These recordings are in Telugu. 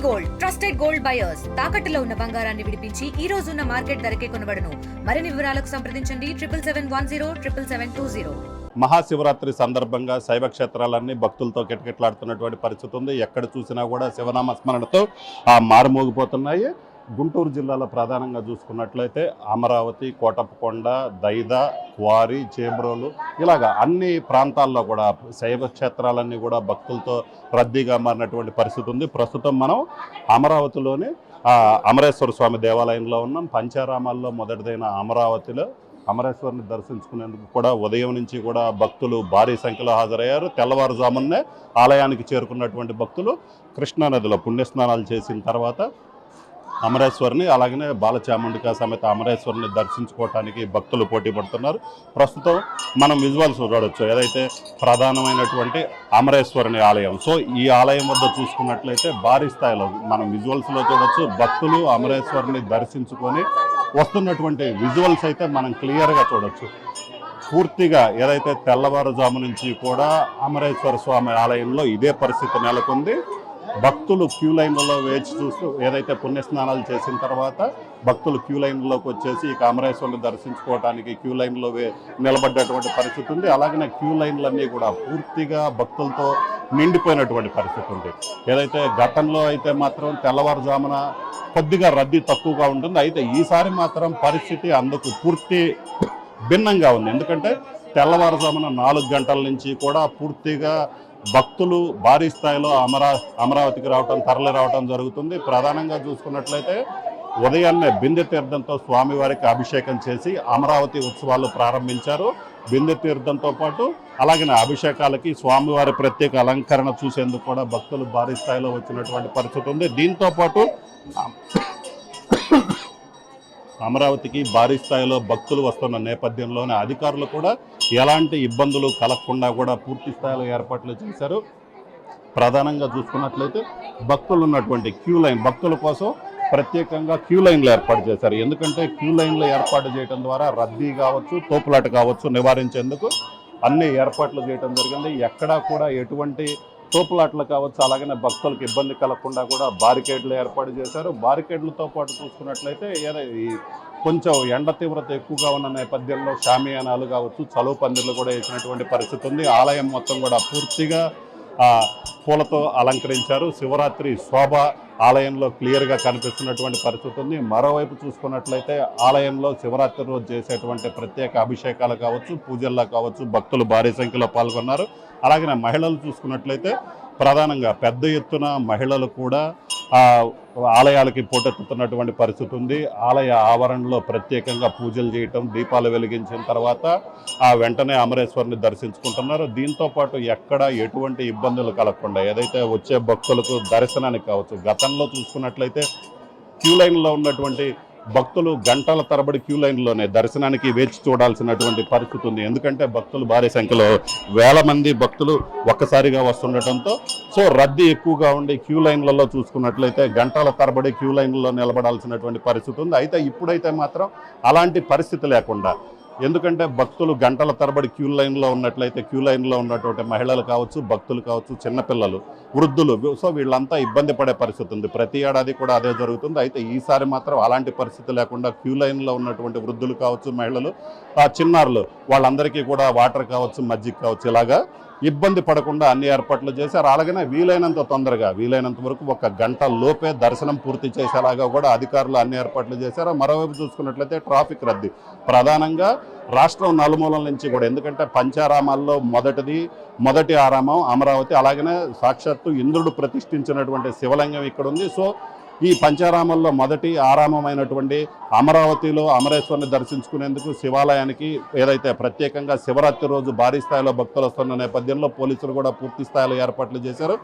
గోల్డ్ ట్రస్టెడ్ గోల్డ్ బయర్స్ తాకట్టులో ఉన్న బంగారాన్ని విడిపించి ఈ రోజు ఉన్న మార్కెట్ ధరకే కొనబడును. మరిన్ని వివరాలకు సంప్రదించండి 7771077720. మహాశివరాత్రి సందర్భంగా శైవ క్షేత్రాలన్నీ భక్తులతో కిటకిటలాడుతున్నటువంటి పరిస్థితి ఉంది. ఎక్కడ చూసినా కూడా శివనామ స్మరణతో మారుమోగిపోతున్నాయి. గుంటూరు జిల్లాలో ప్రధానంగా చూసుకున్నట్లయితే అమరావతి, కోటప్పకొండ, దైద, క్వారీ, చేబ్రోలు ఇలాగా అన్ని ప్రాంతాల్లో కూడా శైవ క్షేత్రాలన్నీ కూడా భక్తులతో రద్దీగా మారినటువంటి పరిస్థితి ఉంది. ప్రస్తుతం మనం అమరావతిలోని అమరేశ్వర స్వామి దేవాలయంలో ఉన్నాం. పంచారామాల్లో మొదటిదైన అమరావతిలో అమరేశ్వరిని దర్శించుకునేందుకు కూడా ఉదయం నుంచి కూడా భక్తులు భారీ సంఖ్యలో హాజరయ్యారు. తెల్లవారుజామునే ఆలయానికి చేరుకున్నటువంటి భక్తులు కృష్ణానదిలో పుణ్యస్నానాలు చేసిన తర్వాత అమరేశ్వరిని అలాగనే బాలచాముండికా సమేత అమరేశ్వరిని దర్శించుకోవటానికి భక్తులు పోటీ పడుతున్నారు. ప్రస్తుతం మనం విజువల్స్ చూడవచ్చు, ఏదైతే ప్రధానమైనటువంటి అమరేశ్వరిని ఆలయం. సో ఈ ఆలయం వద్ద చూసుకున్నట్లయితే భారీ స్థాయిలో మనం విజువల్స్లో చూడవచ్చు, భక్తులు అమరేశ్వరిని దర్శించుకొని వస్తున్నటువంటి విజువల్స్ అయితే మనం క్లియర్గా చూడవచ్చు. పూర్తిగా ఏదైతే తెల్లవారుజాము నుంచి కూడా అమరేశ్వర స్వామి ఆలయంలో ఇదే పరిస్థితి నెలకొంది. భక్తులు క్యూ లైన్లలో వేచి చూస్తూ ఏదైతే పుణ్యస్నానాలు చేసిన తర్వాత భక్తులు క్యూ లైన్లోకి వచ్చేసి ఇక అమరేశ్వరుని దర్శించుకోవడానికి క్యూ లైన్లో నిలబడ్డటువంటి పరిస్థితి ఉంది. అలాగనే క్యూ లైన్లన్నీ కూడా పూర్తిగా భక్తులతో నిండిపోయినటువంటి పరిస్థితి ఉంది. ఏదైతే గతంలో అయితే మాత్రం తెల్లవారుజామున కొద్దిగా రద్దీ తక్కువగా ఉంటుంది, అయితే ఈసారి మాత్రం పరిస్థితి అందుకు పూర్తి భిన్నంగా ఉంది. ఎందుకంటే తెల్లవారుజామున 4 గంటల నుంచి కూడా పూర్తిగా భక్తులు భారీ స్థాయిలో అమరావతికి తరలి రావటం జరుగుతుంది. ప్రధానంగా చూసుకున్నట్లయితే ఉదయాన్నే బిందె తీర్థంతో స్వామివారికి అభిషేకం చేసి అమరావతి ఉత్సవాలు ప్రారంభించారు. బిందె తీర్థంతో పాటు అలాగే అభిషేకాలకి స్వామివారి ప్రత్యేక అలంకరణ చూసేందుకు కూడా భక్తులు భారీ స్థాయిలో వచ్చినటువంటి పరిస్థితి ఉంది. దీంతో పాటు అమరావతికి భారీ స్థాయిలో భక్తులు వస్తున్న నేపథ్యంలోనే అధికారులు కూడా ఎలాంటి ఇబ్బందులు కలగకుండా కూడా పూర్తి స్థాయిలో ఏర్పాట్లు చేశారు. ప్రధానంగా చూసుకున్నట్లయితే భక్తులు ఉన్నటువంటి క్యూ లైన్ భక్తుల కోసం ప్రత్యేకంగా క్యూ లైన్లు ఏర్పాటు చేశారు. ఎందుకంటే క్యూ లైన్లు ఏర్పాటు చేయడం ద్వారా రద్దీ కావచ్చు, తోపులాట కావచ్చు నివారించేందుకు అన్ని ఏర్పాట్లు చేయడం జరిగింది. ఎక్కడా కూడా ఎటువంటి తోపులాట్లు కావచ్చు, అలాగనే భక్తులకు ఇబ్బంది కలగకుండా కూడా బారికేడ్లు ఏర్పాటు చేశారు. బారికేడ్లతో పాటు చూసుకున్నట్లయితే కొంచెం ఎండ తీవ్రత ఎక్కువగా ఉన్న నేపథ్యంలో షామియానాలు కావచ్చు, చలువ పందిర్లు కూడా వేసినటువంటి పరిస్థితి ఉంది. ఆలయం మొత్తం కూడా పూర్తిగా పూలతో అలంకరించారు. శివరాత్రి శోభ ఆలయంలో క్లియర్గా కనిపిస్తున్నటువంటి పరిస్థితి ఉంది. మరోవైపు చూసుకున్నట్లయితే ఆలయంలో శివరాత్రి రోజు చేసేటువంటి ప్రత్యేక అభిషేకాలు కావచ్చు, పూజల్లో కావచ్చు భక్తులు భారీ సంఖ్యలో పాల్గొన్నారు. అలాగే మహిళలు చూసుకున్నట్లయితే ప్రధానంగా పెద్ద ఎత్తున మహిళలు కూడా ఆలయాలకి పోటెత్తుతున్నటువంటి పరిస్థితి ఉంది. ఆలయ ఆవరణలో ప్రత్యేకంగా పూజలు చేయటం, దీపాలు వెలిగించిన తర్వాత వెంటనే అమరేశ్వరిని దర్శించుకుంటున్నారు. దీంతో పాటు ఎక్కడ ఎటువంటి ఇబ్బందులు కలగకుండా ఏదైతే వచ్చే భక్తులకు దర్శనానికి కావచ్చు, గతంలో చూసుకున్నట్లయితే క్యూ లైన్లో ఉన్నటువంటి భక్తులు గంటల తరబడి క్యూ లైన్లోనే దర్శనానికి వేచి చూడాల్సినటువంటి పరిస్థితి ఉంది. ఎందుకంటే భక్తులు భారీ సంఖ్యలో వేల మంది భక్తులు ఒక్కసారిగా వస్తుండటంతో రద్దీ ఎక్కువగా ఉండి క్యూ లైన్లలో చూసుకున్నట్లయితే గంటల తరబడి క్యూ లైన్లలో నిలబడాల్సినటువంటి పరిస్థితి ఉంది. అయితే ఇప్పుడైతే మాత్రం అలాంటి పరిస్థితి లేకుండా, ఎందుకంటే భక్తులు గంటల తరబడి క్యూ లైన్లో ఉన్నట్లయితే క్యూ లైన్లో ఉన్నటువంటి మహిళలు కావచ్చు, భక్తులు కావచ్చు, చిన్నపిల్లలు, వృద్ధులు, వీళ్ళంతా ఇబ్బంది పడే పరిస్థితి ఉంది. ప్రతి ఏడాది కూడా అదే జరుగుతుంది. అయితే ఈసారి మాత్రం అలాంటి పరిస్థితి లేకుండా క్యూ లైన్లో ఉన్నటువంటి వృద్ధులు కావచ్చు, మహిళలు, చిన్నారులు వాళ్ళందరికీ కూడా వాటర్ కావచ్చు, మజ్జిగ కావచ్చు, ఇలాగా ఇబ్బంది పడకుండా అన్ని ఏర్పాట్లు చేశారు. అలాగనే వీలైనంత తొందరగా వీలైనంత వరకు 1 గంట లోపే దర్శనం పూర్తి చేసేలాగా కూడా అధికారులు అన్ని ఏర్పాట్లు చేశారు. మరోవైపు చూసుకున్నట్లయితే ట్రాఫిక్ రద్దీ ప్రధానంగా రాష్ట్రం నలుమూలల నుంచి కూడా, ఎందుకంటే పంచారామాల్లో మొదటి ఆరామం అమరావతి, అలాగనే సాక్షాత్తు ఇంద్రుడు ప్రతిష్ఠించినటువంటి శివలింగం ఇక్కడ ఉంది. ఈ పంచారామాల్లో మొదటి ఆరామమైనటువంటి అమరావతిలో అమరేశ్వరిని దర్శించుకునేందుకు శివాలయానికి ఏదైతే ప్రత్యేకంగా శివరాత్రి రోజు భారీ స్థాయిలో భక్తులు వస్తున్న నేపథ్యంలో పోలీసులు కూడా పూర్తి స్థాయిలో ఏర్పాట్లు చేశారు.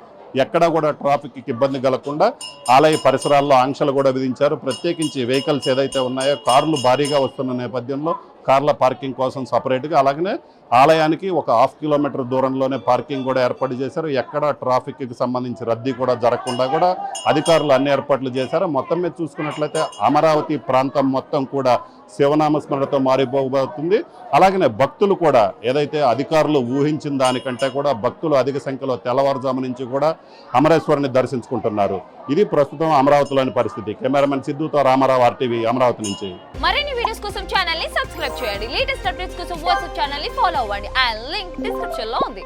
ఎక్కడా కూడా ట్రాఫిక్కి ఇబ్బంది కలగకుండా ఆలయ పరిసరాల్లో ఆంక్షలు కూడా విధించారు. ప్రత్యేకించి వెహికల్స్ ఏదైతే ఉన్నాయో కార్లు భారీగా వస్తున్న నేపథ్యంలో కార్ల పార్కింగ్ కోసం సపరేట్గా, అలాగనే ఆలయానికి ఒక 1/2 కిలోమీటర్ దూరంలోనే పార్కింగ్ కూడా ఏర్పాటు చేశారు. ఎక్కడ ట్రాఫిక్కి సంబంధించి రద్దీ కూడా జరగకుండా కూడా అధికారులు అన్ని ఏర్పాట్లు చేశారు. మొత్తం మీద చూసుకున్నట్లయితే అమరావతి ప్రాంతం మొత్తం కూడా శివనామస్మరణతో మారిపోబోతుంది. అలాగనే భక్తులు కూడా ఏదైతే అధికారులు ఊహించిన దానికంటే కూడా భక్తులు అధిక సంఖ్యలో తెల్లవారుజాము నుంచి కూడా అమరేశ్వరుని దర్శించుకుంటున్నారు. ఇది ప్రస్తుతం అమరావతిలోని పరిస్థితి. కెమెరామెన్ సిద్ధుతో రామారావు, RTV అమరావతి నుంచి. మరిన్ని వీడియోస్ కోసం ఛానల్ ని సబ్స్క్రైబ్ చేయండి. లేటెస్ట్ అప్డేట్స్ కోసం వాట్సాప్ ఛానల్ ని ఫాలో అవ్వండి. ఆ లింక్ డిస్క్రిప్షన్ లో ఉంది.